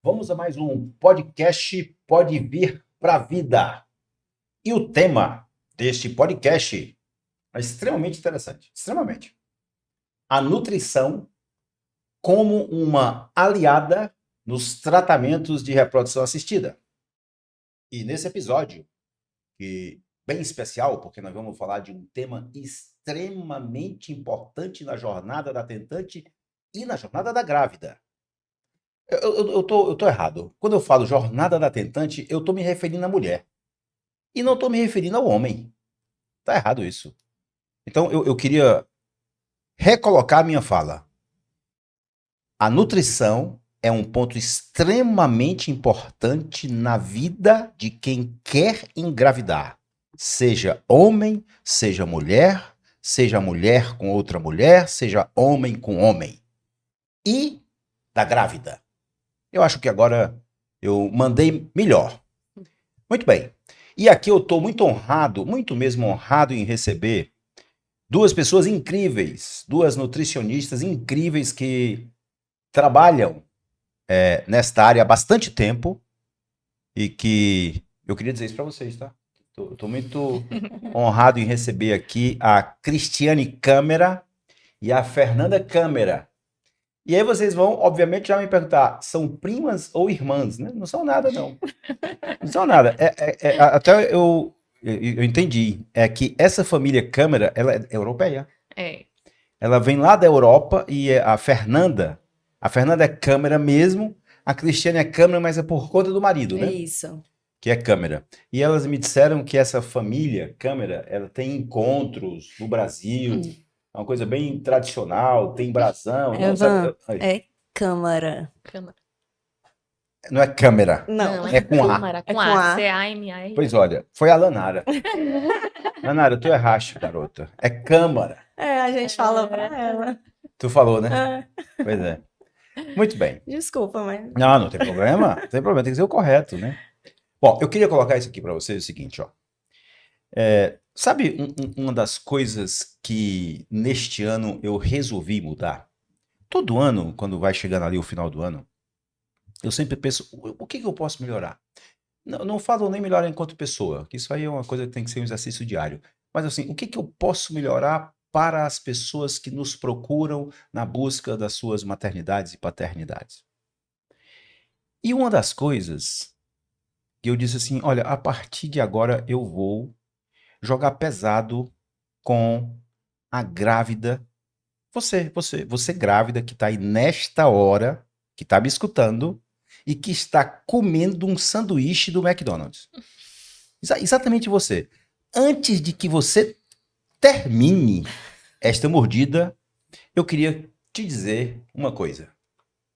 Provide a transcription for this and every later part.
Vamos a mais um podcast Pode Vir para a Vida. E o tema deste podcast é extremamente interessante, extremamente. A nutrição como uma aliada nos tratamentos de reprodução assistida. E nesse episódio, que bem especial, porque nós vamos falar de um tema extremamente importante na jornada da tentante e na jornada da grávida. Eu tô errado. Quando eu falo jornada da tentante, eu tô me referindo à mulher. E não tô me referindo ao homem. Tá errado isso. Então, eu queria recolocar a minha fala. A nutrição é um ponto extremamente importante na vida de quem quer engravidar. Seja homem, seja mulher com outra mulher, seja homem com homem. E da grávida. Eu acho que agora eu mandei melhor. Muito bem. E aqui eu estou muito honrado, muito mesmo honrado em receber duas pessoas incríveis, duas nutricionistas incríveis que trabalham nesta área há bastante tempo e que eu queria dizer isso para vocês, tá? Estou muito honrado em receber aqui a Cristiane Câmara e a Fernanda Câmara. E aí vocês vão, obviamente, já me perguntar, são primas ou irmãs, né? Não são nada, não. Não são nada. Até eu entendi. É que essa família Câmara, ela é europeia. É. Ela vem lá da Europa e a Fernanda é Câmara mesmo, a Cristiane é Câmara, mas é por conta do marido, né? Isso. Que é Câmara. E elas me disseram que essa família Câmara, ela tem encontros no Brasil, é uma coisa bem tradicional, tem brasão. Não, sabe, É Câmara. não é Câmara, Não, é com A. Câmara, É com com A. A. C-A-M-A-R. Pois olha, foi a Lanara. Lanara, tu erraste, garota. É Câmara. a gente falou pra ela. Tu falou, né? Pois é. Muito bem. Desculpa, mas... Não tem problema. Não tem problema, tem que ser o correto, né? Bom, eu queria colocar isso aqui para vocês, o seguinte, ó. Sabe uma das coisas que neste ano eu resolvi mudar? Todo ano, quando vai chegando ali o final do ano, eu sempre penso, o que eu posso melhorar? Não falo nem melhorar enquanto pessoa, que isso aí é uma coisa que tem que ser um exercício diário. Mas assim, o que eu posso melhorar para as pessoas que nos procuram na busca das suas maternidades e paternidades? E uma das coisas que eu disse assim, olha, a partir de agora eu vou jogar pesado com a grávida. Você grávida que está aí nesta hora, que está me escutando e que está comendo um sanduíche do McDonald's. Exatamente você. Antes de que você termine esta mordida, eu queria te dizer uma coisa.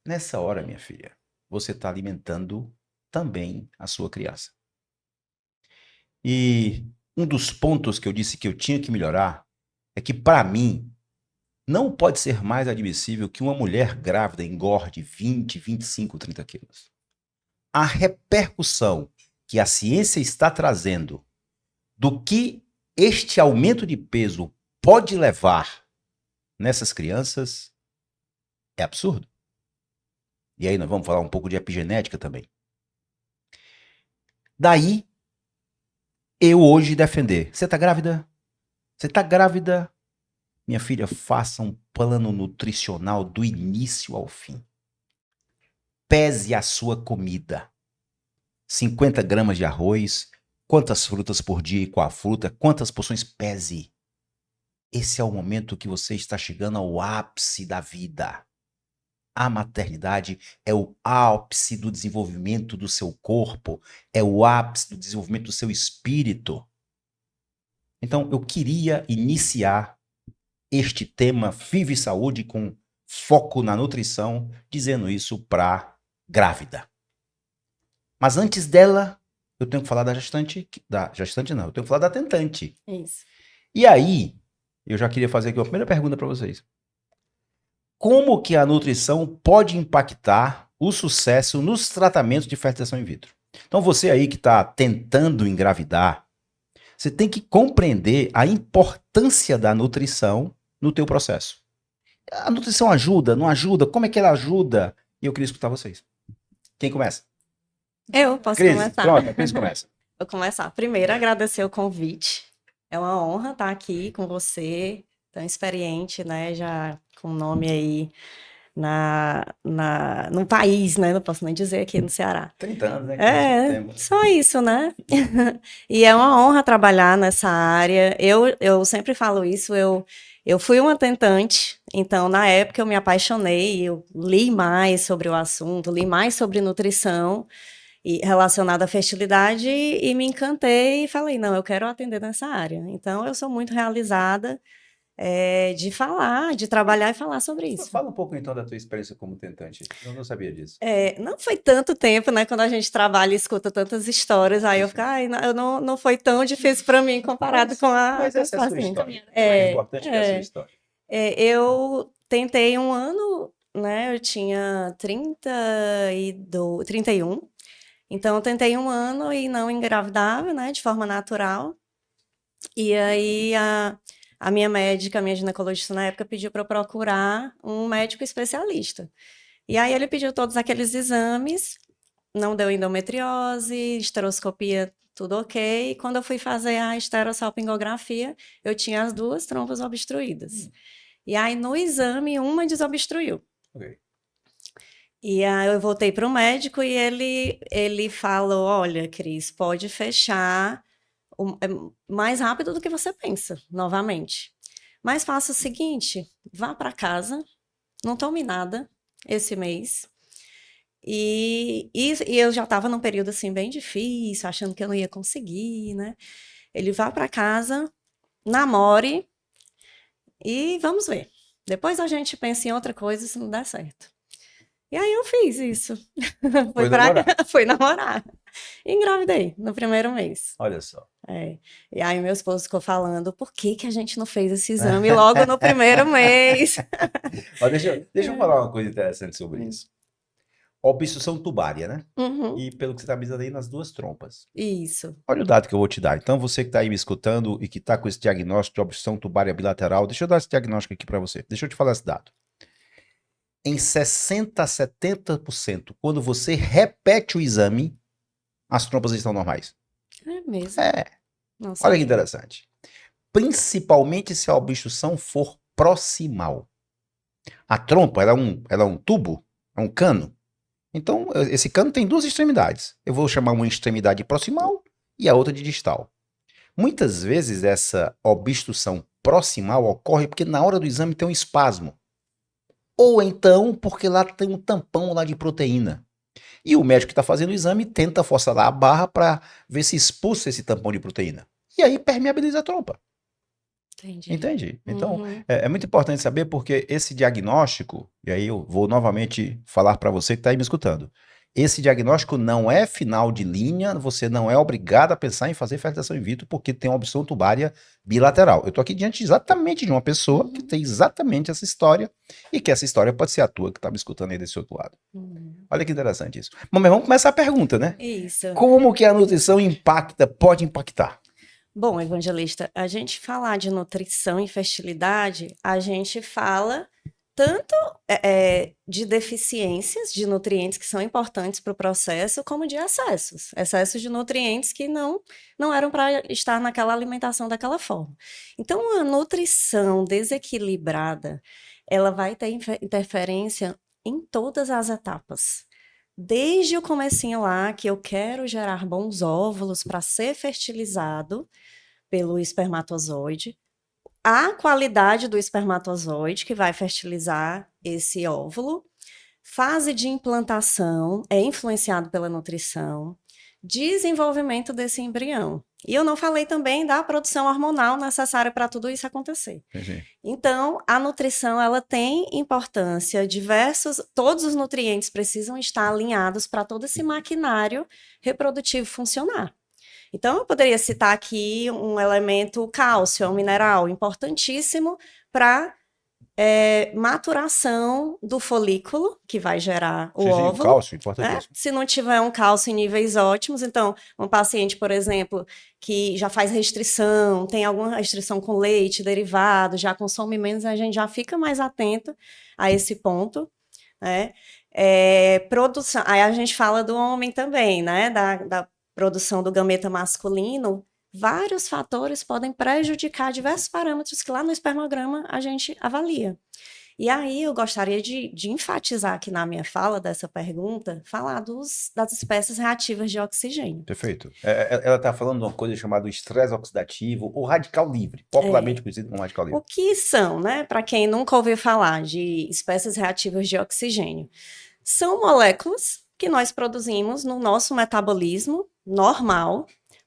Nessa hora, minha filha, você está alimentando também a sua criança. E um dos pontos que eu disse que eu tinha que melhorar é que, para mim, não pode ser mais admissível que uma mulher grávida engorde 20, 25, 30 quilos. A repercussão que a ciência está trazendo do que este aumento de peso pode levar nessas crianças é absurdo. E aí nós vamos falar um pouco de epigenética também. Daí, eu hoje defender. Você está grávida? Você está grávida? Minha filha, faça um plano nutricional do início ao fim. Pese a sua comida. 50 gramas de arroz, quantas frutas por dia e qual a fruta, quantas porções, pese. Esse é o momento que você está chegando ao ápice da vida. A maternidade é o ápice do desenvolvimento do seu corpo, é o ápice do desenvolvimento do seu espírito. Então, eu queria iniciar este tema Vive Saúde com foco na nutrição, dizendo isso para grávida. Mas antes dela, eu tenho que falar da gestante. Eu tenho que falar da tentante. Isso. E aí, eu já queria fazer aqui uma primeira pergunta para vocês. Como que a nutrição pode impactar o sucesso nos tratamentos de fertilização in vitro? Então, você aí que está tentando engravidar, você tem que compreender a importância da nutrição no teu processo. A nutrição ajuda, não ajuda? Como é que ela ajuda? E eu queria escutar vocês. Quem começa? Eu posso Cris, começar. pronto, a Cris começa. Vou começar. Primeiro, agradecer o convite. É uma honra estar aqui com você, tão experiente, né? Já com nome aí no país, né? Não posso nem dizer aqui no Ceará. 30 anos, né? Só isso, né? E é uma honra trabalhar nessa área. Eu sempre falo isso, eu fui uma tentante, então na época eu me apaixonei, eu li mais sobre o assunto, li mais sobre nutrição e relacionada à fertilidade e me encantei e falei, não, eu quero atender nessa área. Então eu sou muito realizada de falar, de trabalhar e falar sobre isso. Fala um pouco então da tua experiência como tentante. Eu não sabia disso. Não foi tanto tempo, né? Quando a gente trabalha e escuta tantas histórias, aí eu fico, ai, não foi tão difícil para mim comparado com a Mas essa é a sua história. É importante que é a sua história. Eu tentei um ano, né? Eu tinha 31. Então, eu tentei um ano e não engravidava, né? De forma natural. E aí, a minha médica, a minha ginecologista na época, pediu para eu procurar um médico especialista. E aí, ele pediu todos aqueles exames, não deu endometriose, esteroscopia, tudo ok. E quando eu fui fazer a esterossalpingografia, eu tinha as duas trompas obstruídas. E aí, no exame, uma desobstruiu. Ok. E aí eu voltei para o médico e ele falou, olha, Cris, pode fechar mais rápido do que você pensa, novamente. Mas faça o seguinte, vá para casa, não tome nada esse mês. E eu já estava num período assim bem difícil, achando que eu não ia conseguir, né? Ele vá para casa, namore e vamos ver. Depois a gente pensa em outra coisa se não der certo. E aí eu fiz isso. Fui namorar. E engravidei no primeiro mês. Olha só. E aí meu esposo ficou falando, por que que a gente não fez esse exame logo no primeiro mês? Ó, deixa eu falar uma coisa interessante sobre isso. Obstrução tubária, né? Uhum. E pelo que você está me dizendo aí, nas duas trompas. Isso. Olha o dado que eu vou te dar. Então, você que está aí me escutando e que está com esse diagnóstico de obstrução tubária bilateral, deixa eu dar esse diagnóstico aqui para você. Deixa eu te falar esse dado. Em 60% a 70%, quando você repete o exame, as trompas estão normais. É mesmo? Nossa, Olha que interessante. Principalmente se a obstrução for proximal. A trompa, ela é um tubo, é um cano. Então, esse cano tem duas extremidades. Eu vou chamar uma extremidade proximal e a outra de distal. Muitas vezes essa obstrução proximal ocorre porque na hora do exame tem um espasmo. Ou então porque lá tem um tampão lá de proteína. E o médico que está fazendo o exame tenta forçar lá a barra para ver se expulsa esse tampão de proteína. E aí permeabiliza a trompa. entendi. Entende? Então, é muito importante saber porque esse diagnóstico, e aí eu vou novamente falar para você que está aí me escutando, esse diagnóstico não é final de linha, você não é obrigado a pensar em fazer fertilização in vitro porque tem uma obstrução tubária bilateral. Eu estou aqui diante exatamente de uma pessoa que tem exatamente essa história e que essa história pode ser a tua que está me escutando aí desse outro lado. Olha que interessante isso. Bom, mas vamos começar a pergunta, né? Isso. Como que a nutrição pode impactar? Bom, Evangelista, a gente falar de nutrição e fertilidade, a gente fala tanto de deficiências de nutrientes que são importantes para o processo, como de excessos de nutrientes que não eram para estar naquela alimentação daquela forma. Então, a nutrição desequilibrada, ela vai ter interferência em todas as etapas. Desde o comecinho lá, que eu quero gerar bons óvulos para ser fertilizado pelo espermatozoide, a qualidade do espermatozoide que vai fertilizar esse óvulo, fase de implantação é influenciado pela nutrição, desenvolvimento desse embrião. E eu não falei também da produção hormonal necessária para tudo isso acontecer. Então, a nutrição, ela tem importância, todos os nutrientes precisam estar alinhados para todo esse maquinário reprodutivo funcionar. Então, eu poderia citar aqui um elemento cálcio, um mineral importantíssimo para maturação do folículo, que vai gerar o óvulo. O cálcio, importantíssimo. Se não tiver um cálcio em níveis ótimos, então, um paciente, por exemplo, que já faz restrição, tem alguma restrição com leite, derivado, já consome menos, a gente já fica mais atento a esse ponto, né? Produção, aí a gente fala do homem também, né? Da produção do gameta masculino. Vários fatores podem prejudicar diversos parâmetros que lá no espermograma a gente avalia. E aí eu gostaria de enfatizar aqui na minha fala dessa pergunta, falar das espécies reativas de oxigênio. Perfeito. Ela está falando de uma coisa chamada estresse oxidativo ou radical livre, popularmente conhecido como radical O livre. que são, né? Para quem nunca ouviu falar de espécies reativas de oxigênio, são moléculas que nós produzimos no nosso metabolismo normal.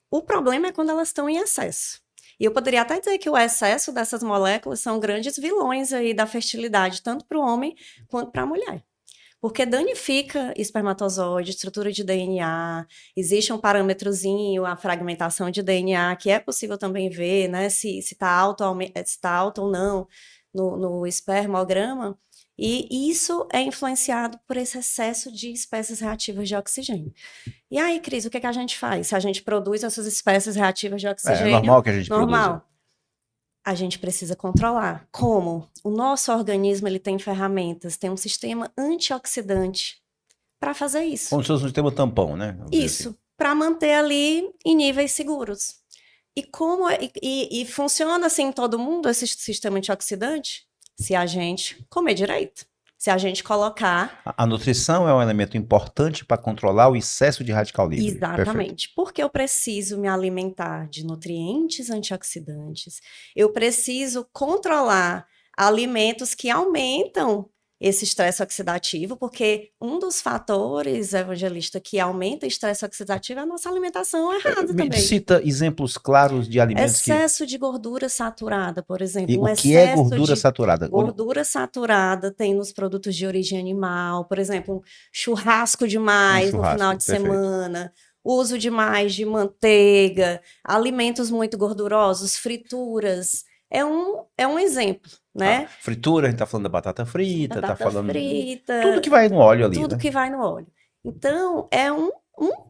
O problema é quando elas estão em excesso. E eu poderia até dizer que o excesso dessas moléculas são grandes vilões aí da fertilidade, tanto para o homem quanto para a mulher. Porque danifica espermatozoide, estrutura de DNA, existe um parâmetrozinho, a fragmentação de DNA, que é possível também ver, né, se está alto ou não no espermograma, e isso é influenciado por esse excesso de espécies reativas de oxigênio. E aí, Cris, o que a gente faz? Se a gente produz essas espécies reativas de oxigênio, normal que a gente produza. A gente precisa controlar. Como? O nosso organismo ele tem ferramentas, tem um sistema antioxidante para fazer isso. Como se fosse um sistema tampão, né? Isso, assim, para manter ali em níveis seguros. E funciona assim em todo mundo esse sistema antioxidante? Se a gente comer direito. Se a gente colocar... A nutrição é um elemento importante para controlar o excesso de radical livre. Exatamente. Perfeito. Porque eu preciso me alimentar de nutrientes antioxidantes. Eu preciso controlar alimentos que aumentam esse estresse oxidativo, porque um dos fatores, Evangelista, que aumenta o estresse oxidativo é a nossa alimentação errada também. Cita exemplos claros de alimentos excesso de gordura saturada, por exemplo. E o que é gordura saturada? Gordura saturada tem nos produtos de origem animal, por exemplo, um churrasco demais no final de semana, uso demais de manteiga, alimentos muito gordurosos, frituras. É um exemplo, né? Fritura, a gente tá falando da batata frita, tá falando frita, tudo que vai no óleo ali, tudo, né? Que vai no óleo. Então, é uma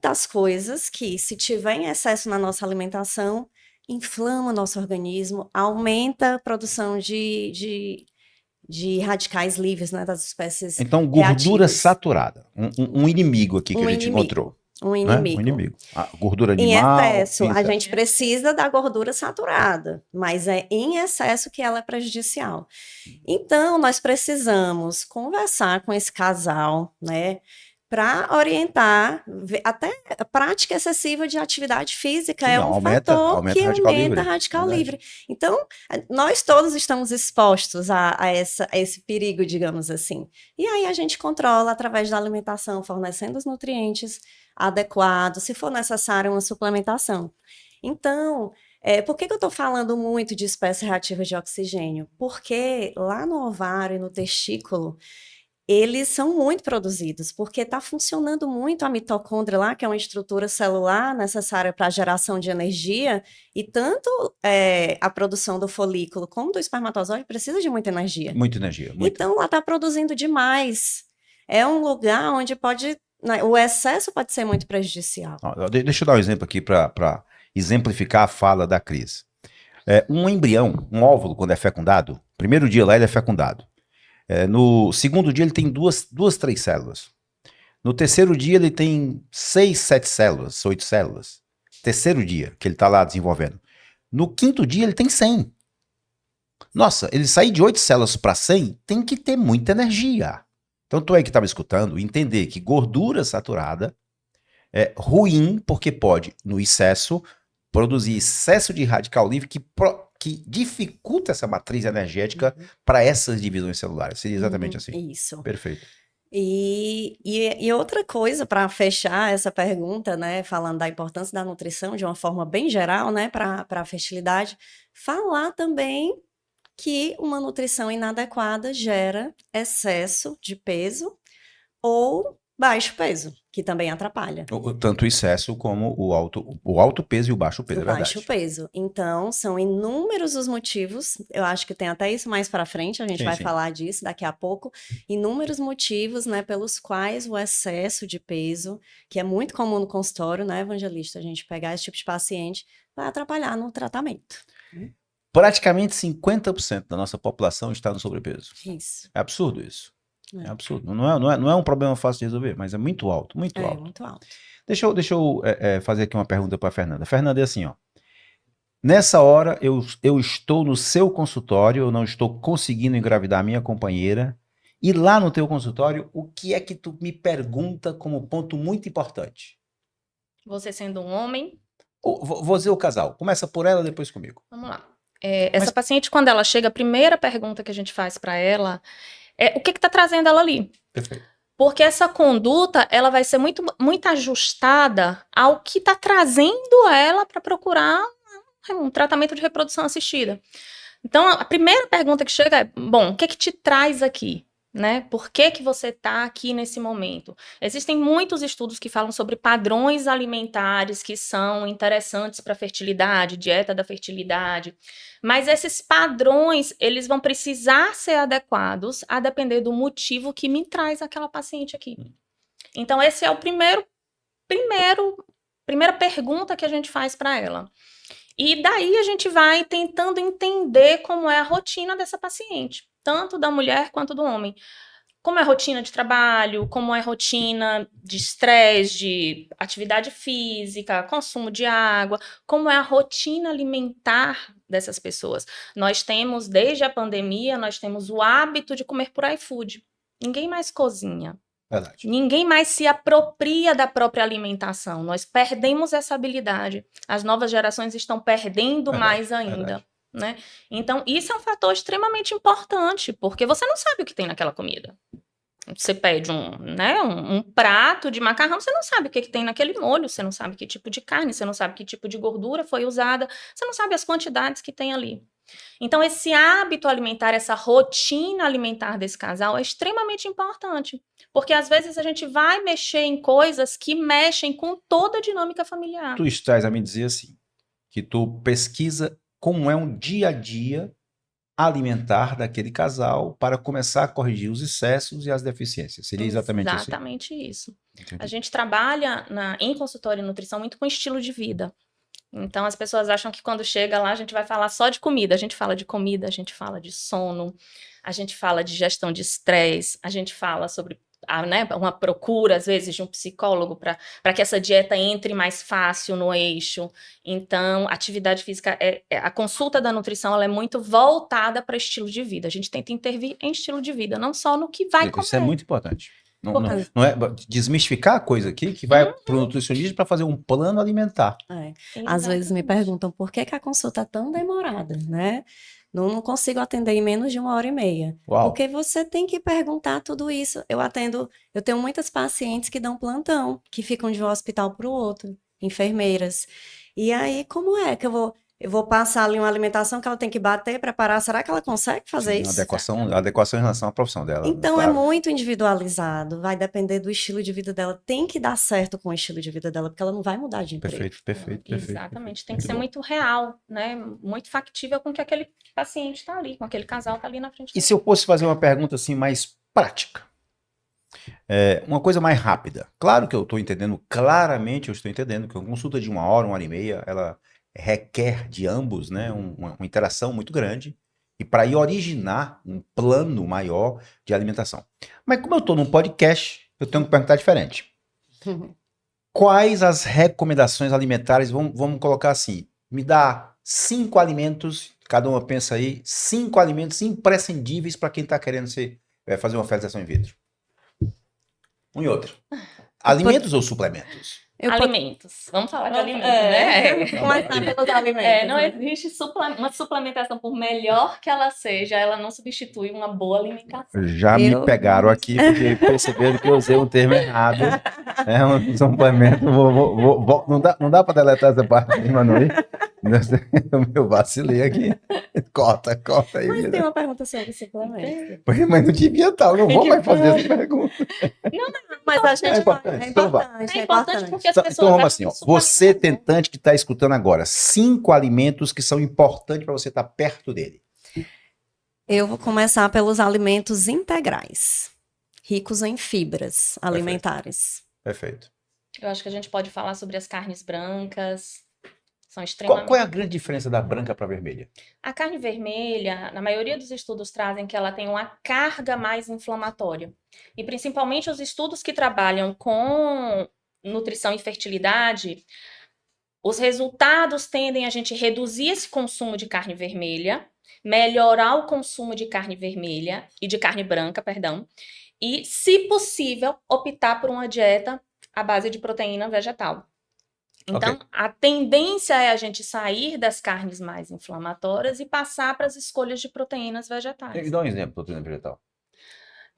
das coisas que, se tiver em excesso na nossa alimentação, inflama o nosso organismo, aumenta a produção de radicais livres, né, das espécies Então, gordura reativas. Saturada, um inimigo aqui que a gente encontrou. Um inimigo. Né? Um inimigo. A gordura animal. Em excesso, a gente precisa da gordura saturada, mas é em excesso que ela é prejudicial. Então, nós precisamos conversar com esse casal, né, para orientar, até a prática excessiva de atividade física. Sim, é um fator que aumenta radical livre. Então, nós todos estamos expostos a esse perigo, digamos assim. E aí a gente controla através da alimentação, fornecendo os nutrientes adequados, se for necessário uma suplementação. Então, por que eu estou falando muito de espécies reativas de oxigênio? Porque lá no ovário e no testículo, eles são muito produzidos, porque está funcionando muito a mitocôndria lá, que é uma estrutura celular necessária para a geração de energia, e tanto a produção do folículo como do espermatozoide precisa de muita energia. Muita energia. Então, ela está produzindo demais. É um lugar onde o excesso pode ser muito prejudicial. Deixa eu dar um exemplo aqui para exemplificar a fala da Cris. Um embrião, um óvulo, quando é fecundado, primeiro dia lá ele é fecundado. No segundo dia ele tem duas, 3 células. No terceiro dia ele tem 6, 7 células, 8 células. Terceiro dia que ele está lá desenvolvendo. No quinto dia ele tem 100. Nossa, ele sair de 8 células para 100 tem que ter muita energia. Então tu aí que está me escutando, entender que gordura saturada é ruim porque pode, no excesso, produzir excesso de radical livre que dificulta essa matriz energética para essas divisões celulares. Seria exatamente assim. Isso. Perfeito. E outra coisa, para fechar essa pergunta, né, falando da importância da nutrição de uma forma bem geral, né, para a fertilidade, falar também que uma nutrição inadequada gera excesso de peso ou baixo peso, que também atrapalha. Tanto o excesso como o alto peso e o baixo peso, é verdade. Baixo peso. Então, são inúmeros os motivos, eu acho que tem até isso mais para frente, a gente vai falar disso daqui a pouco, inúmeros motivos, né, pelos quais o excesso de peso, que é muito comum no consultório, né, Evangelista, a gente pegar esse tipo de paciente, vai atrapalhar no tratamento. Praticamente 50% da nossa população está no sobrepeso. Isso. É absurdo isso. É absurdo. Não é um problema fácil de resolver, mas é muito alto, muito alto. Muito alto. Deixa eu fazer aqui uma pergunta para a Fernanda. Fernanda, é assim, ó. Nessa hora, eu estou no seu consultório, eu não estou conseguindo engravidar a minha companheira, e lá no teu consultório, o que é que tu me pergunta como ponto muito importante? Você sendo um homem, Vou dizer o casal. Começa por ela, depois comigo. vamos lá. Essa paciente, quando ela chega, a primeira pergunta que a gente faz para ela é o que está trazendo ela ali. Perfeito. Porque essa conduta, ela vai ser muito, muito ajustada ao que está trazendo ela para procurar um tratamento de reprodução assistida. Então, a primeira pergunta que chega é, bom, o que te traz aqui? Né? Por que você está aqui nesse momento? Existem muitos estudos que falam sobre padrões alimentares que são interessantes para a fertilidade, dieta da fertilidade, mas esses padrões, eles vão precisar ser adequados a depender do motivo que me traz aquela paciente aqui. Então, esse é o primeira pergunta que a gente faz para ela. E daí a gente vai tentando entender como é a rotina dessa paciente, tanto da mulher quanto do homem. Como é a rotina de trabalho, como é a rotina de estresse, de atividade física, consumo de água, como é a rotina alimentar dessas pessoas. Nós temos, desde a pandemia, nós temos o hábito de comer por iFood. Ninguém mais cozinha. Verdade. Ninguém mais se apropria da própria alimentação. Nós perdemos essa habilidade. As novas gerações estão perdendo mais ainda. Né? Então, isso é um fator extremamente importante, porque você não sabe o que tem naquela comida. Você pede um prato de macarrão, você não sabe o que tem naquele molho, você não sabe que tipo de carne, você não sabe que tipo de gordura foi usada, você não sabe as quantidades que tem ali. Então, esse hábito alimentar, essa rotina alimentar desse casal é extremamente importante, porque às vezes a gente vai mexer em coisas que mexem com toda a dinâmica familiar. Tu estás a me dizer assim, que tu pesquisa como é um dia a dia alimentar daquele casal para começar a corrigir os excessos e as deficiências. Seria exatamente isso? Exatamente isso. Entendi. A gente trabalha em consultório de nutrição muito com estilo de vida. Então, as pessoas acham que quando chega lá, a gente vai falar só de comida. A gente fala de comida, a gente fala de sono, a gente fala de gestão de estresse, a gente fala sobre uma procura, às vezes, de um psicólogo para que essa dieta entre mais fácil no eixo. Então, atividade física, a consulta da nutrição, ela é muito voltada para estilo de vida. A gente tenta intervir em estilo de vida, não só no que vai comer. Isso é muito importante. Não é desmistificar a coisa aqui, que vai para o nutricionista para fazer um plano alimentar. Às vezes me perguntam por que a consulta é tão demorada, né? Não consigo atender em menos de 1h30. Uau. Porque você tem que perguntar tudo isso. Eu tenho muitas pacientes que dão plantão, que ficam de um hospital para o outro, enfermeiras. E aí, como é que eu vou passar ali uma alimentação que ela tem que bater, preparar? Será que ela consegue fazer isso? Adequação em relação à profissão dela. Então, claro. é muito individualizado, vai depender do estilo de vida dela. Tem que dar certo com o estilo de vida dela, porque ela não vai mudar de emprego. Perfeito. Exatamente, tem que ser muito real, né? Muito factível com que aquele paciente está ali, com aquele casal está ali na frente. E se eu fosse fazer uma pergunta assim mais prática? Uma coisa mais rápida. Claro que eu estou entendendo, claramente eu estou entendendo que uma consulta de 1h30, ela requer de ambos, né, uma interação muito grande, e para ir originar um plano maior de alimentação. Mas como eu estou num podcast, eu tenho que perguntar diferente. Quais as recomendações alimentares, vamos colocar assim, me dá 5 alimentos, cada uma pensa aí, 5 alimentos imprescindíveis para quem está querendo fazer uma fertilização in vitro. Um e outro. Alimentos ou suplementos? Alimentos. Vamos falar de alimentos, né? Começar pelos alimentos. Não existe uma suplementação, por melhor que ela seja, ela não substitui uma boa alimentação. Já me pegaram aqui porque perceberam que eu usei um termo errado. É um suplemento. Não dá para deletar essa parte de Manoel? Eu vacilei aqui. Corta aí. Mas tem uma pergunta sobre suplementos. Mas não devia estar, eu não vou mais fazer essa pergunta. Não, mas a gente é importante. É importante porque as pessoas... Então vamos assim, ó. Você tentante que está escutando agora, 5 alimentos que são importantes para você estar perto dele. Eu vou começar pelos alimentos integrais, ricos em fibras alimentares. Perfeito. Eu acho que a gente pode falar sobre as carnes brancas, São Qual extremamente. é a grande diferença da branca para a vermelha? A carne vermelha, na maioria dos estudos trazem que ela tem uma carga mais inflamatória. E principalmente os estudos que trabalham com nutrição e fertilidade, os resultados tendem a gente reduzir esse consumo de carne vermelha, melhorar o consumo de carne vermelha e de carne branca, perdão, e, se possível, optar por uma dieta à base de proteína vegetal. Então, Ok. a tendência é a gente sair das carnes mais inflamatórias e passar para as escolhas de proteínas Me vegetais. dá um exemplo de proteína vegetal.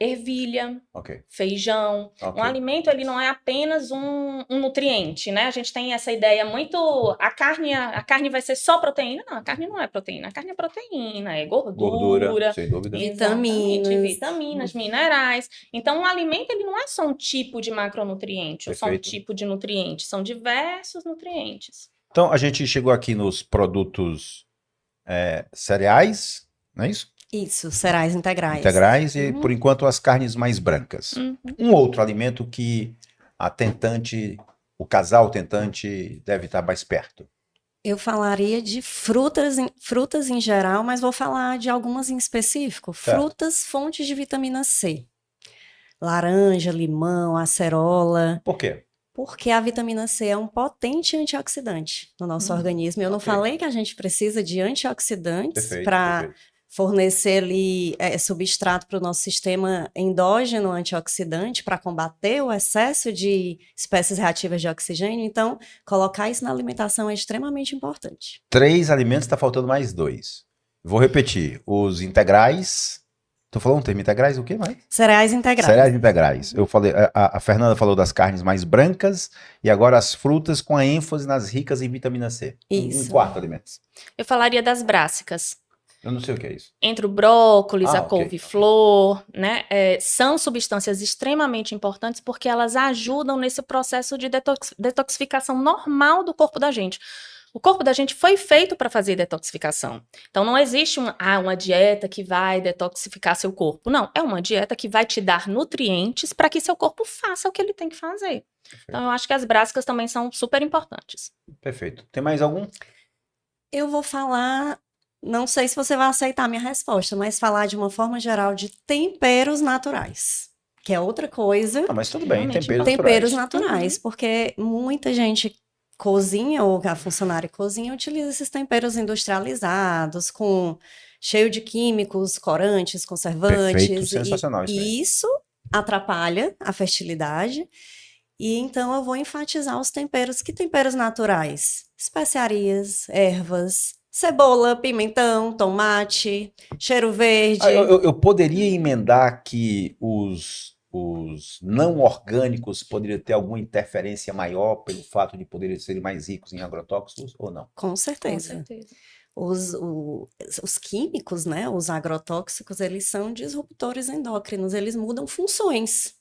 Ervilha, Ok. feijão. Ok. Um alimento, ele não é apenas um nutriente, né? A gente tem essa ideia muito... A carne vai ser só proteína? Não, a carne não é proteína. A carne é proteína, é gordura. Sem dúvida. Exatamente, Vitaminas. vitaminas, minerais. Então, um alimento, ele não é só um tipo de macronutriente, ou só um Perfeito. tipo de nutriente. São diversos nutrientes. Então, a gente chegou aqui nos produtos cereais, não é isso? Isso, cereais integrais. Integrais e, Uhum. por enquanto, as carnes mais brancas. Uhum. Um outro alimento que o casal tentante deve estar mais perto. Eu falaria de frutas em geral, mas vou falar de algumas em específico. Certo. Frutas, fontes de vitamina C. Laranja, limão, acerola. Por quê? Porque a vitamina C é um potente antioxidante no nosso organismo. Eu não ok. falei que a gente precisa de antioxidantes Perfeito, para perfeito. fornecer ali substrato para o nosso sistema endógeno antioxidante para combater o excesso de espécies reativas de oxigênio. Então, colocar isso na alimentação é extremamente importante. 3 alimentos, está faltando mais 2. Vou repetir. Os integrais. Tu falou um termo integrais? O quê mais? Cereais integrais. Cereais integrais. Eu falei, a Fernanda falou das carnes mais brancas e agora as frutas com a ênfase nas ricas em vitamina C. Um Isso. quarto alimento. Eu falaria das brássicas. Eu não sei o que é isso. Entre o brócolis, a ok. couve-flor, né? São substâncias extremamente importantes porque elas ajudam nesse processo de detoxificação normal do corpo da gente. O corpo da gente foi feito para fazer detoxificação. Então, não existe uma dieta que vai detoxificar seu corpo. Não, é uma dieta que vai te dar nutrientes para que seu corpo faça o que ele tem que fazer. Então, eu acho que as brássicas também são super importantes. Perfeito. Tem mais algum? Eu vou falar, não sei se você vai aceitar a minha resposta, mas falar de uma forma geral de temperos naturais, que é outra coisa. Ah, mas tudo bem, Realmente Temperos naturais. naturais, porque muita gente cozinha, ou a funcionária cozinha, utiliza esses temperos industrializados, cheio de químicos, corantes, conservantes. Perfeito, sensacional isso aí. E isso atrapalha a fertilidade. E então eu vou enfatizar os temperos. Que temperos naturais? Especiarias, ervas, cebola, pimentão, tomate, cheiro verde. Eu poderia emendar que os não orgânicos poderiam ter alguma interferência maior pelo fato de poderem ser mais ricos em agrotóxicos ou não? Com Com certeza. certeza. Os químicos, né, os agrotóxicos, eles são disruptores endócrinos, eles mudam funções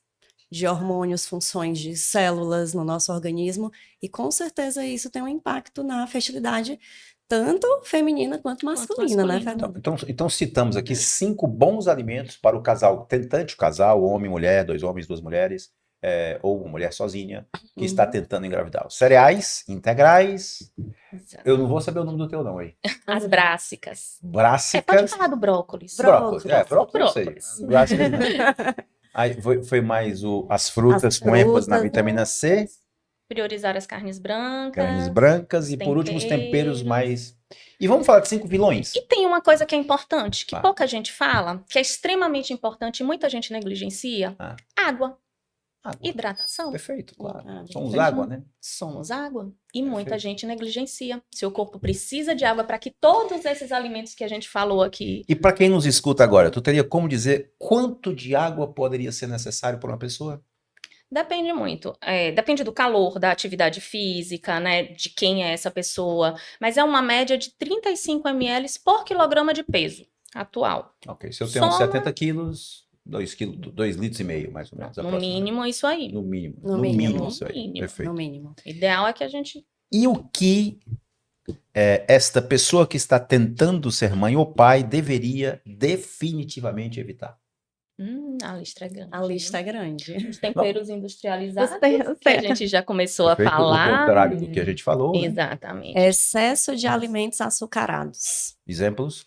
de hormônios, funções de células no nosso organismo, e com certeza isso tem um impacto na fertilidade, tanto feminina quanto masculina, né, masculina. Fernanda? Então citamos aqui 5 bons alimentos para o casal, tentante o casal, homem, mulher, 2 homens, 2 mulheres, ou uma mulher sozinha, que está tentando engravidar. Os cereais integrais, eu não vou saber o nome do teu não aí. As brássicas. Pode Brássicas. falar do brócolis. Brócolis, brócolis eu sei. Brócolis. Brássicas não. Aí foi mais as frutas com ênfase na frutas, vitamina C, Priorizar as carnes brancas. carnes brancas e por último os temperos mais... E vamos falar de 5 vilões. E tem uma coisa que é importante, que Ah. pouca gente fala, que é extremamente importante e muita gente negligencia. Ah. Água. Água. Hidratação. Perfeito, claro. Água. Somos Feijão. água, né? Somos água. E muita Perfeito. gente negligencia. Seu corpo precisa de água para que todos esses alimentos que a gente falou aqui... E para quem nos escuta agora, tu teria como dizer quanto de água poderia ser necessário para uma pessoa? Depende muito. Depende do calor, da atividade física, né? De quem é essa pessoa. Mas é uma média de 35 ml por quilograma de peso atual. Ok, se eu tenho uns Soma- 70 quilos, 2 litros e meio, mais ou menos. No aproximadamente. mínimo, isso aí. No mínimo. No mínimo. isso aí. No mínimo. Perfeito. No mínimo. O ideal é que a gente... E o que esta pessoa que está tentando ser mãe ou pai deveria definitivamente evitar? A lista é grande. A lista é grande. Os temperos industrializados, Os que a gente já começou a Perfeito, o falar. contrário do que a gente falou, né? Exatamente. Excesso de alimentos açucarados. Exemplos?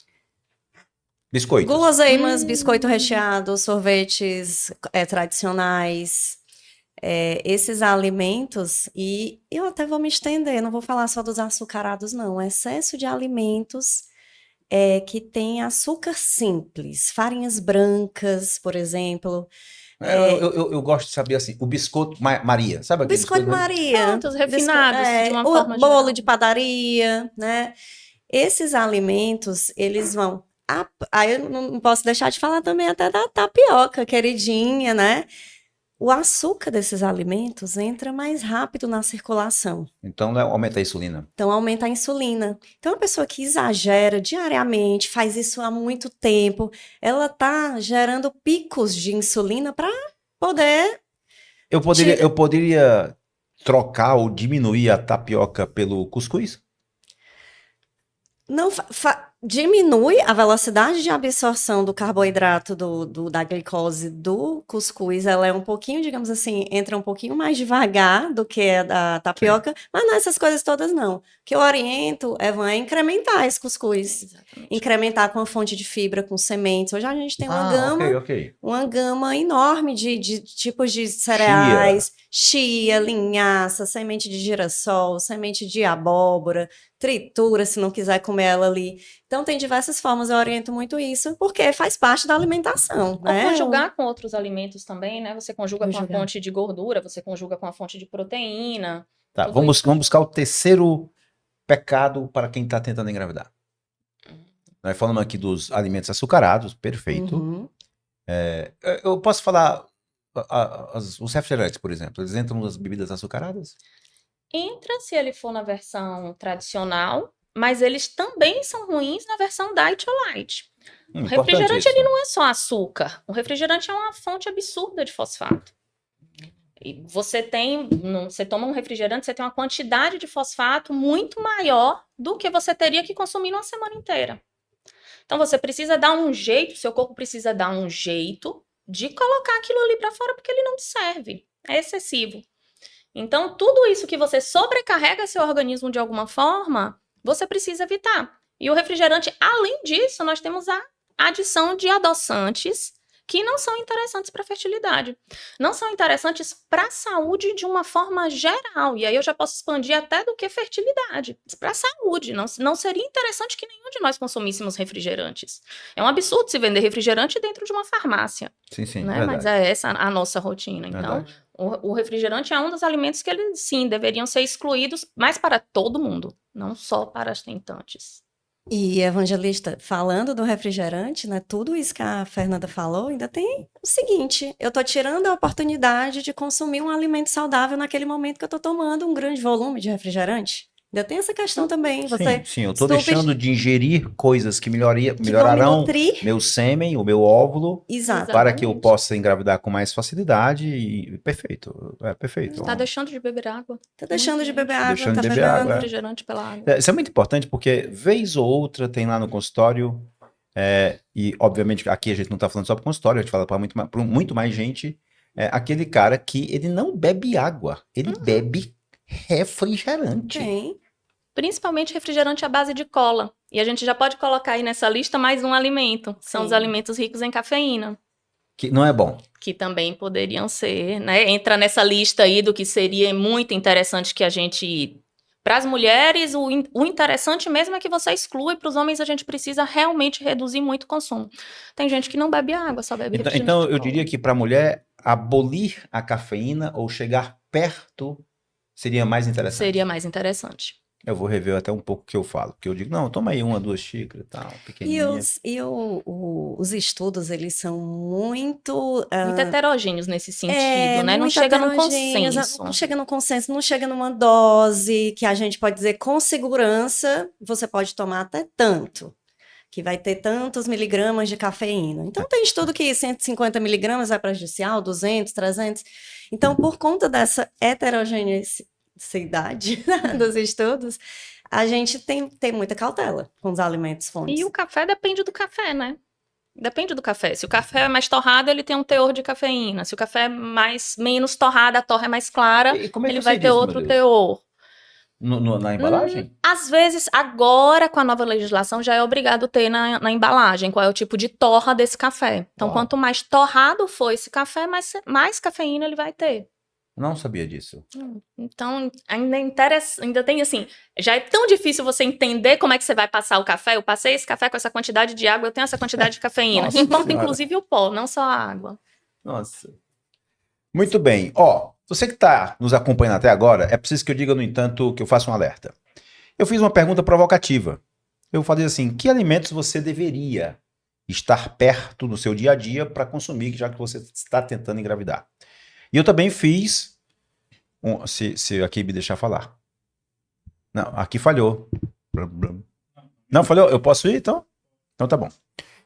Biscoitos. Guloseimas, biscoito recheado, sorvetes tradicionais. Esses alimentos, e eu até vou me estender, não vou falar só dos açucarados, não. Excesso de alimentos que tem açúcar simples, farinhas brancas, por exemplo. Eu gosto de saber assim, o biscoito Maria, sabe aquele Biscoito Maria. Pronto, os refinados, de uma o forma bolo geral. de padaria, né? Esses alimentos, eles vão... Aí eu não posso deixar de falar também até da tapioca, queridinha, né? O açúcar desses alimentos entra mais rápido na circulação. Então, né, aumenta a insulina. Então, aumenta a insulina. Então, a pessoa que exagera diariamente, faz isso há muito tempo, ela tá gerando picos de insulina para poder... Eu poderia trocar ou diminuir a tapioca pelo cuscuz? Não diminui a velocidade de absorção do carboidrato da glicose do cuscuz. Ela é um pouquinho, digamos assim, entra um pouquinho mais devagar do que a da tapioca, mas não essas coisas todas não. O que eu oriento, Evan, é incrementar esse cuscuz. Exatamente. Incrementar com a fonte de fibra, com sementes. Hoje a gente tem Ok. uma gama enorme de tipos de cereais. Chia, linhaça, semente de girassol, semente de abóbora, tritura se não quiser comer ela ali. Então tem diversas formas, eu oriento muito isso, porque faz parte da alimentação, Ou né? conjugar com outros alimentos também, né? Você conjuga com a fonte de gordura, você conjuga com a fonte de proteína. Tá, tudo vamos isso. buscar o terceiro pecado para quem está tentando engravidar. Nós falamos aqui dos alimentos açucarados, perfeito. Uhum. Eu posso falar os refrigerantes, por exemplo, eles entram nas bebidas açucaradas? Entra se ele for na versão tradicional, mas eles também são ruins na versão diet ou light. O refrigerante, ele não é só açúcar. O refrigerante é uma fonte absurda de fosfato. E você toma um refrigerante, você tem uma quantidade de fosfato muito maior do que você teria que consumir numa semana inteira. Então você precisa dar um jeito, seu corpo precisa dar um jeito de colocar aquilo ali para fora, porque ele não te serve. É excessivo. Então, tudo isso que você sobrecarrega seu organismo de alguma forma, você precisa evitar. E o refrigerante, além disso, nós temos a adição de adoçantes que não são interessantes para a fertilidade. Não são interessantes para a saúde de uma forma geral. E aí eu já posso expandir até do que fertilidade. Para a saúde. Não seria interessante que nenhum de nós consumíssemos refrigerantes. É um absurdo se vender refrigerante dentro de uma farmácia. Sim, né? Mas é essa a nossa rotina. Então, o refrigerante é um dos alimentos que eles, sim, deveriam ser excluídos, mas para todo mundo, não só para as tentantes. E, Evangelista, falando do refrigerante, né, tudo isso que a Fernanda falou, ainda tem o seguinte, eu tô tirando a oportunidade de consumir um alimento saudável naquele momento que eu tô tomando um grande volume de refrigerante. Ainda tem essa questão também. Sim, eu tô deixando de ingerir coisas que melhorarão meu sêmen, o meu óvulo, para que eu possa engravidar com mais facilidade e perfeito. Perfeito. Tá deixando de beber água. Tá deixando de beber água, deixando tá de beber água. refrigerante pela água. Isso é muito importante porque, vez ou outra, tem lá no consultório, e obviamente aqui a gente não tá falando só para consultório, a gente fala para muito mais gente, aquele cara que ele não bebe água, ele bebe refrigerante. Tem. Principalmente refrigerante à base de cola. E a gente já pode colocar aí nessa lista mais um alimento. São os alimentos ricos em cafeína. Que não é bom. Que também poderiam ser, né? Entra nessa lista aí do que seria muito interessante que a gente... Para as mulheres, o interessante mesmo é que você exclui. Para os homens, a gente precisa realmente reduzir muito o consumo. Tem gente que não bebe água, só bebe refrigerante. Então eu diria que para a mulher, abolir a cafeína ou chegar perto seria mais interessante. Seria mais interessante. Eu vou rever até um pouco o que eu falo, porque eu digo, não, toma aí 1, 2 xícaras e tal, pequenininha. Os estudos, eles são muito heterogêneos nesse sentido, né? Não chega num consenso. Não chega num consenso, não chega numa dose que a gente pode dizer com segurança, você pode tomar até tanto, que vai ter tantos miligramas de cafeína. Então, tem estudo que 150 miligramas é prejudicial, 200, 300. Então, por conta dessa heterogeneidade dos estudos, a gente tem muita cautela com os alimentos fontes. E o café depende do café, né? Depende do café. Se o café é mais torrado, ele tem um teor de cafeína. Se o café é menos torrado, a torra é mais clara, E como é que ele eu sei vai ter disso, meu outro Deus? teor. Na embalagem? Às vezes, agora, com a nova legislação, já é obrigado ter na embalagem qual é o tipo de torra desse café. Então, Uau. quanto mais torrado for esse café, mais cafeína ele vai ter. Não sabia disso. Então, ainda tem assim, já é tão difícil você entender como é que você vai passar o café. Eu passei esse café com essa quantidade de água, eu tenho essa quantidade de cafeína. Nossa Importa, Senhora. inclusive, o pó, não só a água. Nossa. Muito bem. Ó, você que está nos acompanhando até agora, é preciso que eu diga, no entanto, que eu faça um alerta. Eu fiz uma pergunta provocativa. Eu falei assim, que alimentos você deveria estar perto no seu dia a dia para consumir, já que você está tentando engravidar? E eu também fiz, se aqui me deixar falar. Não, aqui falhou. Não, falhou? Eu posso ir, então? Então tá bom.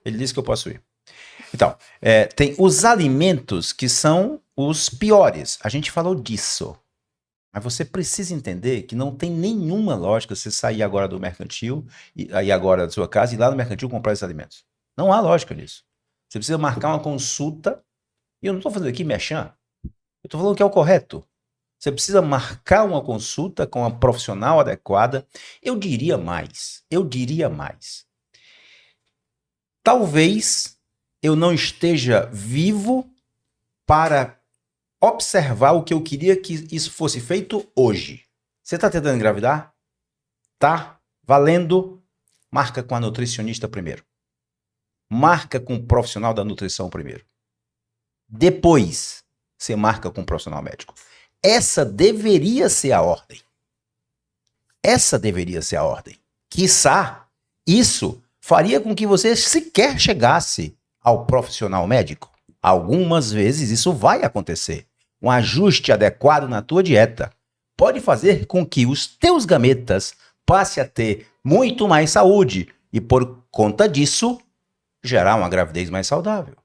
Ele disse que eu posso ir. Então, tem os alimentos que são os piores. A gente falou disso. Mas você precisa entender que não tem nenhuma lógica você sair agora do mercantil, aí agora da sua casa, e ir lá no mercantil comprar esses alimentos. Não há lógica nisso. Você precisa marcar uma consulta, e eu não estou fazendo aqui merchan, eu estou falando que é o correto. Você precisa marcar uma consulta com uma profissional adequada. Eu diria mais. Talvez eu não esteja vivo para observar o que eu queria que isso fosse feito hoje. Você está tentando engravidar? Tá? Valendo? Marca com a nutricionista primeiro. Marca com o profissional da nutrição primeiro. Depois, você marca com o profissional médico. Essa deveria ser a ordem. Quiçá, isso faria com que você sequer chegasse ao profissional médico. Algumas vezes isso vai acontecer. Um ajuste adequado na tua dieta pode fazer com que os teus gametas passem a ter muito mais saúde e, por conta disso, gerar uma gravidez mais saudável.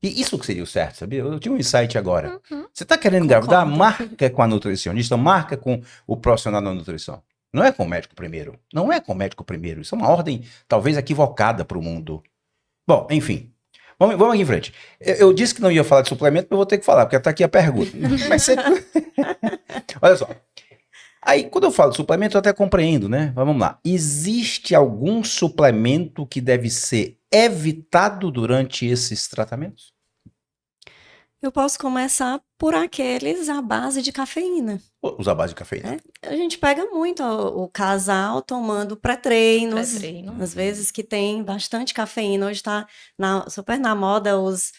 E isso que seria o certo, sabia? Eu tive um insight agora. Você está querendo engravidar? Marca com a nutricionista, marca com o profissional da nutrição. Não é com o médico primeiro. Isso é uma ordem talvez equivocada para o mundo. Bom, enfim. Vamos aqui em frente. Eu disse que não ia falar de suplemento, mas eu vou ter que falar, porque está aqui a pergunta. Mas olha só. Aí, quando eu falo de suplemento, eu até compreendo, né? Mas vamos lá. Existe algum suplemento que deve ser evitado durante esses tratamentos? Eu posso começar por aqueles à base de cafeína. Usar base de cafeína. A gente pega muito o casal tomando pré-treinos, Pré-treino. às vezes que tem bastante cafeína. Hoje está super na moda os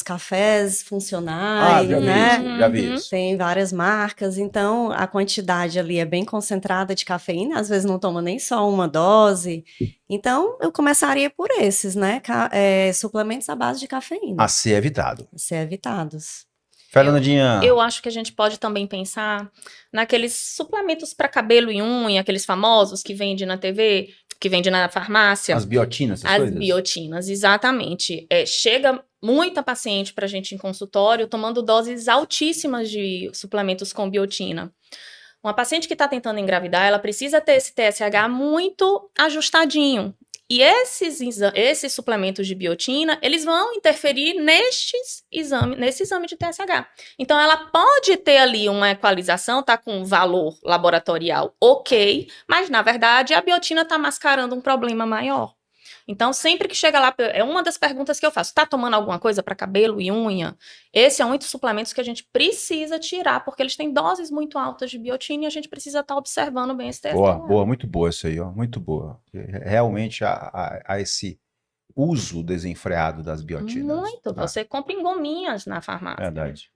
cafés funcionais, já vi né? isso, já vi isso. Tem várias marcas, então a quantidade ali é bem concentrada de cafeína, às vezes não toma nem só uma dose. Então, eu começaria por esses, né? Suplementos à base de cafeína. A ser evitado. A ser evitados. Fernandinha. Eu acho que a gente pode também pensar naqueles suplementos para cabelo e unha, aqueles famosos que vendem na TV, que vendem na farmácia. As biotinas, essas As coisas? biotinas, exatamente. Chega muita paciente para a gente em consultório tomando doses altíssimas de suplementos com biotina. Uma paciente que está tentando engravidar, ela precisa ter esse TSH muito ajustadinho. E esses suplementos de biotina, eles vão interferir nesse exame de TSH. Então, ela pode ter ali uma equalização, tá com um valor laboratorial ok, mas, na verdade, a biotina está mascarando um problema maior. Então, sempre que chega lá, é uma das perguntas que eu faço. Tá tomando alguma coisa para cabelo e unha? Esse é um dos suplementos que a gente precisa tirar, porque eles têm doses muito altas de biotina e a gente precisa estar observando bem esse TSH. Boa, muito boa isso aí, ó, muito boa. Realmente há esse uso desenfreado das biotinas. Muito, você compra em gominhas na farmácia. Verdade.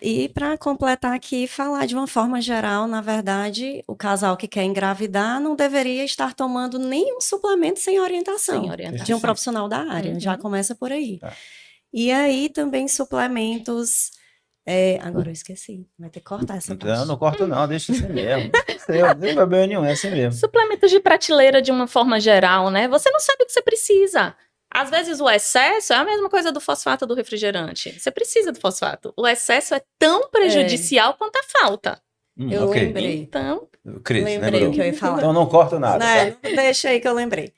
E para completar aqui, falar de uma forma geral, na verdade, o casal que quer engravidar não deveria estar tomando nenhum suplemento sem orientação, de um profissional da área. Já começa por aí. E aí também suplementos. Agora eu esqueci, vai ter que cortar essa parte. Não corta não, deixa assim mesmo. Não tem problema nenhum, é assim mesmo. Suplementos de prateleira de uma forma geral, né? Você não sabe o que você precisa. Às vezes o excesso é a mesma coisa do fosfato do refrigerante. Você precisa do fosfato. O excesso é tão prejudicial quanto a falta. Eu ok. lembrei. Então, Cris, Lembrei lembrou? o que eu ia falar. Então não corta nada. Não, deixa aí que eu lembrei.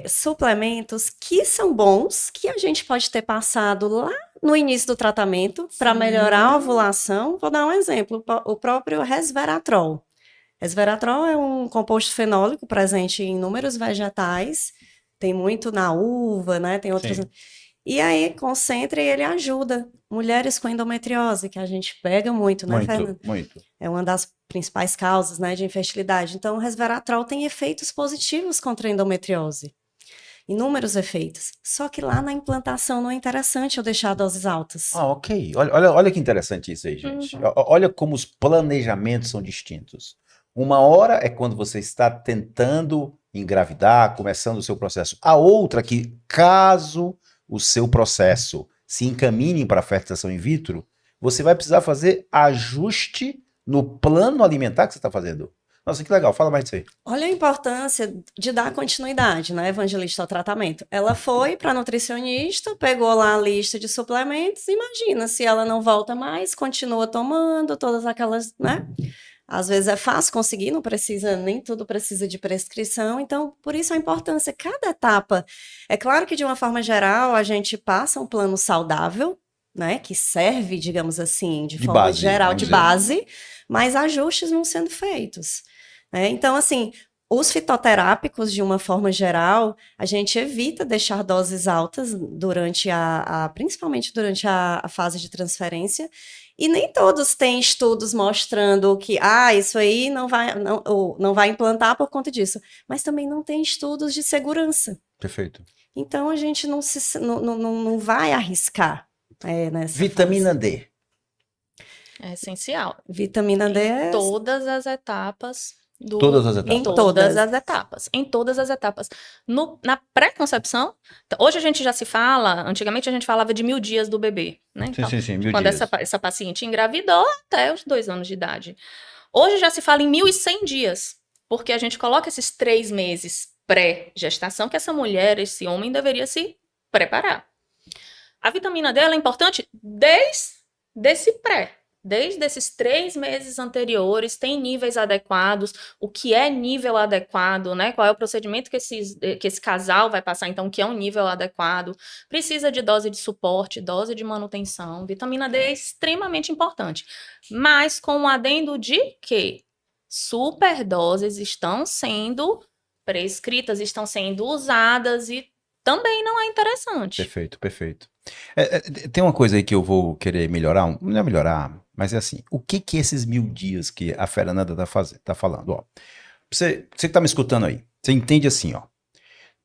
suplementos que são bons, que a gente pode ter passado lá no início do tratamento para melhorar a ovulação. Vou dar um exemplo, o próprio resveratrol. Resveratrol é um composto fenólico presente em inúmeros vegetais, tem muito na uva, né? Tem outros. Sim. E aí, concentra e ele ajuda mulheres com endometriose, que a gente pega muito, né, Fernanda? Muito. É uma das principais causas, né, de infertilidade. Então, o resveratrol tem efeitos positivos contra a endometriose. Inúmeros efeitos. Só que lá na implantação não é interessante eu deixar doses altas. Ah, ok. Olha que interessante isso aí, gente. Olha como os planejamentos são distintos. Uma hora é quando você está tentando engravidar, começando o seu processo. A outra que, caso o seu processo se encaminhe para a fertilização in vitro, você vai precisar fazer ajuste no plano alimentar que você está fazendo. Nossa, que legal. Fala mais disso aí. Olha a importância de dar continuidade, né, Evangelista, ao tratamento. Ela foi para a nutricionista, pegou lá a lista de suplementos, imagina, se ela não volta mais, continua tomando todas aquelas, né? Às vezes é fácil conseguir, não precisa, nem tudo precisa de prescrição, então por isso a importância, cada etapa. É claro que de uma forma geral a gente passa um plano saudável, né, que serve, digamos assim, de forma base, geral, vamos de dizer. base, mas ajustes vão sendo feitos, né? Então, assim, os fitoterápicos, de uma forma geral, a gente evita deixar doses altas durante principalmente durante a fase de transferência. E nem todos têm estudos mostrando que, isso aí não vai implantar por conta disso. Mas também não tem estudos de segurança. Perfeito. Então, a gente não vai arriscar nessa Vitamina fase. D. É essencial. Vitamina D é... Todas as etapas. Todas as etapas. Em todas as etapas. Em todas as etapas. Na pré-concepção, hoje a gente já se fala, antigamente a gente falava de 1000 dias do bebê, né? Então, Sim, 1000 quando dias. essa paciente engravidou até os 2 anos de idade. Hoje já se fala em 1100 dias, porque a gente coloca esses 3 meses pré-gestação que essa mulher, esse homem deveria se preparar. A vitamina D ela é importante desde esses 3 meses anteriores, tem níveis adequados, o que é nível adequado, né? Qual é o procedimento que esse casal vai passar, então, o que é um nível adequado. Precisa de dose de suporte, dose de manutenção. Vitamina D é extremamente importante. Mas com o adendo de que superdoses estão sendo prescritas, estão sendo usadas e também não é interessante. Perfeito. Tem uma coisa aí que eu vou querer melhorar, não é melhorar, mas é assim, o que esses 1000 dias que a Fernanda tá falando, ó. Você que tá me escutando aí, você entende assim, ó.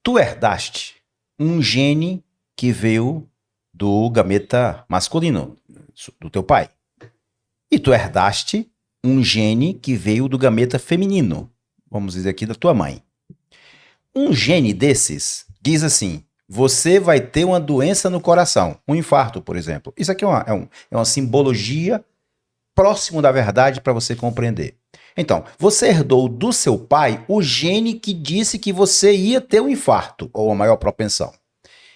Tu herdaste um gene que veio do gameta masculino, do teu pai. E tu herdaste um gene que veio do gameta feminino, vamos dizer aqui, da tua mãe. Um gene desses diz assim: você vai ter uma doença no coração, um infarto, por exemplo. Isso aqui é uma simbologia próximo da verdade para você compreender. Então, você herdou do seu pai o gene que disse que você ia ter um infarto, ou a maior propensão.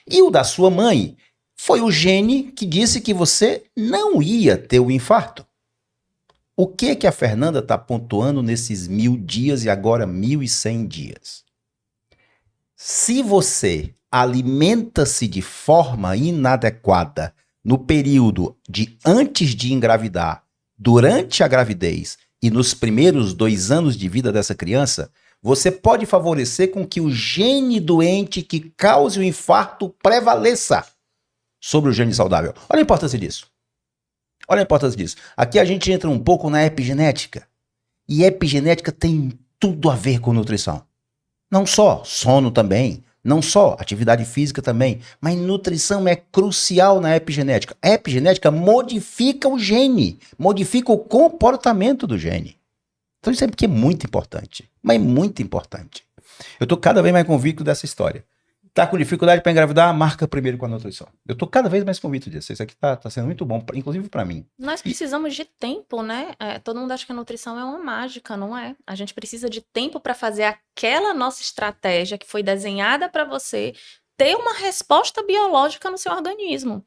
E o da sua mãe foi o gene que disse que você não ia ter o infarto. O que a Fernanda está pontuando nesses 1000 dias e agora 1100 dias? Se você alimenta-se de forma inadequada no período de antes de engravidar, durante a gravidez e nos primeiros 2 anos de vida dessa criança, você pode favorecer com que o gene doente que cause o infarto prevaleça sobre o gene saudável. Olha a importância disso. Aqui a gente entra um pouco na epigenética. E epigenética tem tudo a ver com nutrição. Não só sono também, não só atividade física também, mas nutrição é crucial na epigenética. A epigenética modifica o gene, modifica o comportamento do gene. Então isso é muito importante, mas muito importante. Eu estou cada vez mais convicto dessa história. Tá com dificuldade para engravidar, marca primeiro com a nutrição. Eu tô cada vez mais convicto disso. Isso aqui tá sendo muito bom, inclusive para mim. Nós precisamos de tempo, né? Todo mundo acha que a nutrição é uma mágica, não é? A gente precisa de tempo para fazer aquela nossa estratégia que foi desenhada para você ter uma resposta biológica no seu organismo.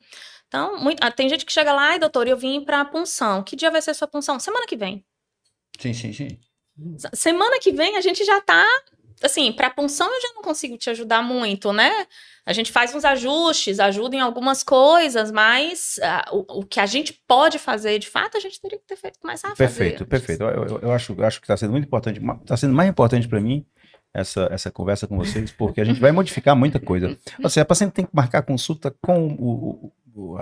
Então, tem gente que chega lá, ai, doutor, eu vim para punção. Que dia vai ser sua punção? Semana que vem. Sim. Semana que vem a gente já tá assim, para punção eu já não consigo te ajudar muito, né? A gente faz uns ajustes, ajuda em algumas coisas, mas o que a gente pode fazer, de fato, a gente teria que ter feito começar a fazer. Perfeito. Eu acho que está sendo muito importante, está sendo mais importante para mim essa conversa com vocês, porque a gente vai modificar muita coisa. Ou seja, a paciente tem que marcar consulta com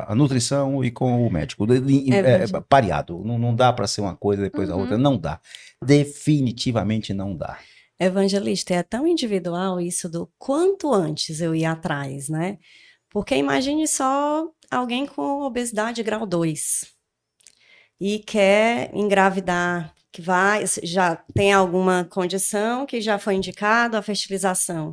a nutrição e com o médico, pareado. Não dá para ser uma coisa depois a outra, não dá. Definitivamente não dá. Evangelista, é tão individual isso do quanto antes eu ir atrás, né? Porque imagine só alguém com obesidade grau 2 e quer engravidar, que já tem alguma condição que já foi indicado a fertilização.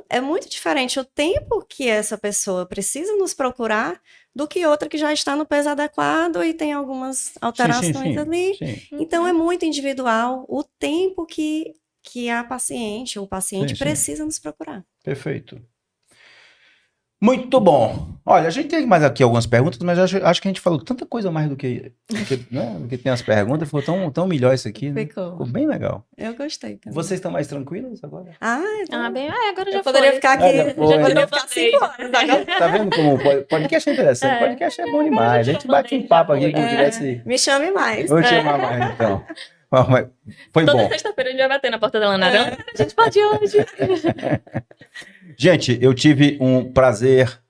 É muito diferente o tempo que essa pessoa precisa nos procurar do que outra que já está no peso adequado e tem algumas alterações ali. Sim. Então, é muito individual o tempo que a paciente ou o paciente precisa nos procurar. Perfeito. Muito bom. Olha, a gente tem mais aqui algumas perguntas, mas acho que a gente falou tanta coisa mais do que tem as perguntas. Ficou tão melhor isso aqui, né? Ficou bem legal. Eu gostei também. Vocês estão mais tranquilos agora? Agora já eu poderia ficar aqui. Já poderia ficar 5 horas. Tá vendo como o podcast é interessante? Podcast é bom demais. A gente bate um papo aqui como tivesse... Me chame mais. Vou chamar mais, então. Foi Toda bom. sexta-feira a gente vai bater na porta da Lanarão. A gente pode hoje. Gente, eu tive um prazer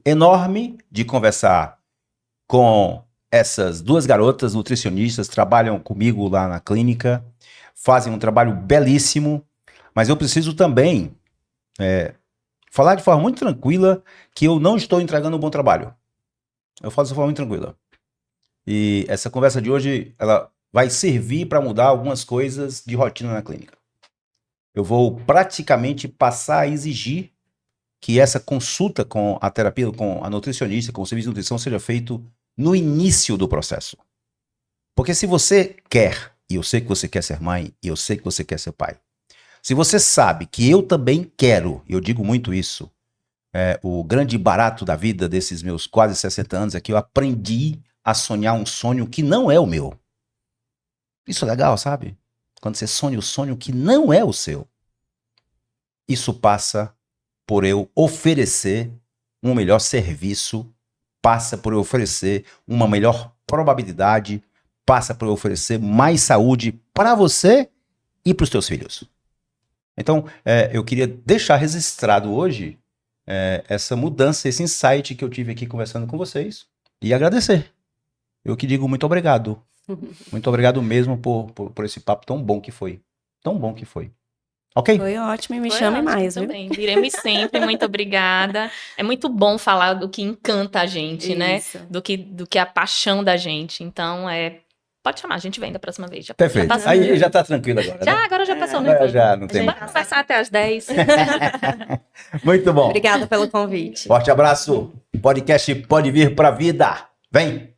enorme de conversar com essas duas garotas nutricionistas, trabalham comigo lá na clínica, fazem um trabalho belíssimo, mas eu preciso também falar de forma muito tranquila que eu não estou entregando um bom trabalho. Eu falo de forma muito tranquila. E essa conversa de hoje, ela vai servir para mudar algumas coisas de rotina na clínica. Eu vou praticamente passar a exigir que essa consulta com a terapia, com a nutricionista, com o serviço de nutrição, seja feito no início do processo. Porque se você quer, e eu sei que você quer ser mãe, e eu sei que você quer ser pai, se você sabe que eu também quero, eu digo muito isso, o grande barato da vida desses meus quase 60 anos é que eu aprendi a sonhar um sonho que não é o meu. Isso é legal, sabe? Quando você sonha o sonho que não é o seu. Isso passa por eu oferecer um melhor serviço, passa por eu oferecer uma melhor probabilidade, passa por eu oferecer mais saúde para você e para os teus filhos. Então, eu queria deixar registrado hoje essa mudança, esse insight que eu tive aqui conversando com vocês e agradecer. Eu que digo muito obrigado. Muito obrigado mesmo por esse papo tão bom que foi. Tão bom que foi. Ok? Foi ótimo e me chame mais, viu? Também. Viremos sempre, muito obrigada. É muito bom falar do que encanta a gente, Isso. né? Do que é a paixão da gente. Então, pode chamar, a gente vem da próxima vez. Perfeito. Aí já tá tranquilo agora, né? Agora já passou o nervoso. Já não tem Vamos conversar até às 10. Muito bom. Obrigada pelo convite. Forte abraço. Podcast Pode Vir Pra Vida. Vem!